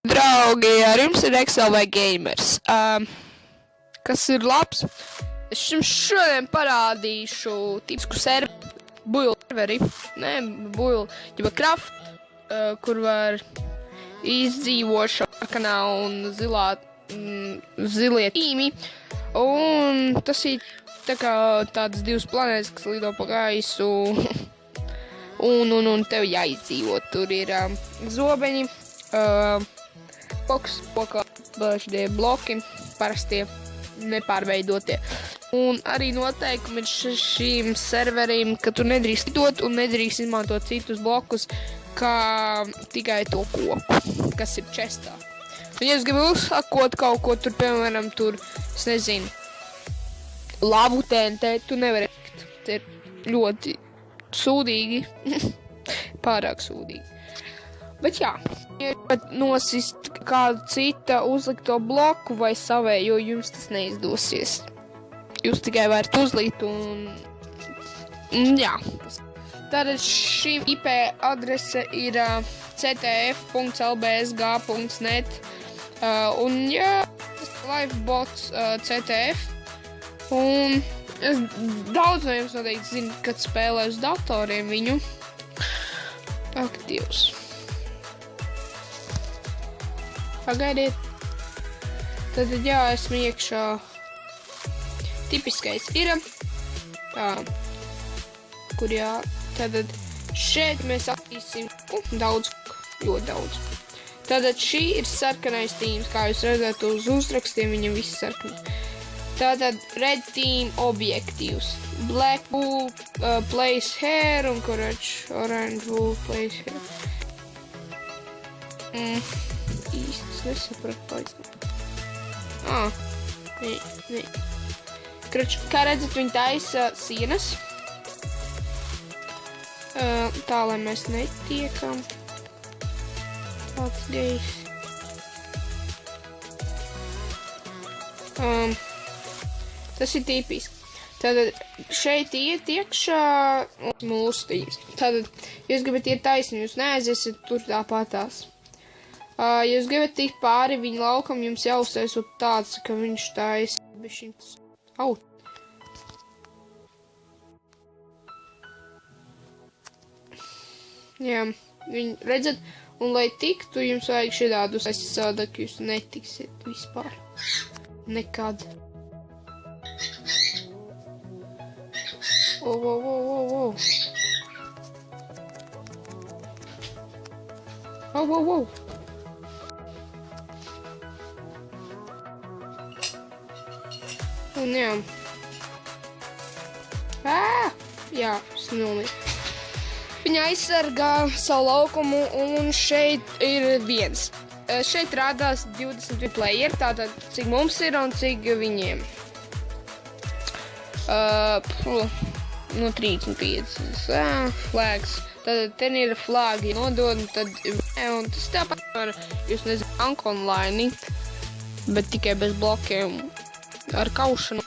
Draugi, ar jums ir XLV Gamers. Kas ir labs? Es jums šodien parādīšu tipisku serveri, Craft, kur var izdzīvot sarkanā un zilie tīmi. Un tas ir tā kā tādas divas planētas, kas lido pa gaisu. un tev jāizdzīvot. Tur ir zobeņi, šie bloki, parastie, nepārveidotie. Un arī noteikumi ir šīm serveriem, ka tu nedrīkst lidot un nedrīkst izmantot citus blokus, kā tikai to koku, kas ir chestā. Un ja es gribu uzsakot kaut ko tur, piemēram, tur, es nezinu, labu TNT, tu nevari rekt. Te ir ļoti sūdīgi, pārāk sūdīgi. Bet jā, ja nosist kādu cita uzlikto bloku vai savējo, jums tas neizdosies. Jūs tikai varat uzlikt un jā. Tātad šī IP adrese ir ctf.lbsg.net un jā, tas ir livebots CTF. Un es daudz no jums noteikti zinu, kad spēlē uz datoriem viņu. Ak, Dievs. Pagaidiet. Tad jā, esmu iekšā. Tipiskais ir. Tā. Kur jā. Tātad šeit mēs attīstīsim daudz, ļoti daudz. Tātad šī ir sarkanais tīms, kā jūs redzat uz uzrakstiem, viņam viss sarkanais. Tātad red team objektīvs. Black wool place here un orange wool place here. Īsti nesapratu. Nē. Kā redzat, viņi taisa sienas. Tā, lai mēs netiekam. Tāds gejs. Tas ir tipiski. Tātad šeit iet iekšā mūsu tīms. Tātad, ja jūs gribat iet taisni, jūs neaiziesiet tur tāpatās. Ja jūs gribat tikt pāri viņa laukam, jums jāuztaisot tāds, ka viņš taisa bišķiņas. Au! Jā, viņi redzat, un lai tiktu, jums vajag šitādus aizsādāk, jūs netiksiet vispār. Nekad. Wow. Un jā. Jā, smilnīgi. Viņa aizsargā savu laukumu, un šeit ir viens. Šeit rādās 20 playeri, tātad cik mums ir un cik viņiem. No 35 flags. Tad ten ir flagi nodod, un tas tāpat var, jūs nezinu, tank online, bet tikai bez blokiem ar kaušanu.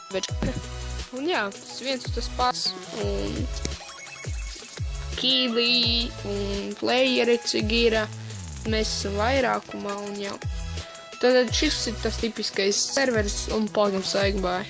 Un jā, tas viens tas pats, un kīlī, un playeri, cik ir, mēs esam vairākumā, un jā. Tad šis ir tas tipiskais serveris, un paldies, bye.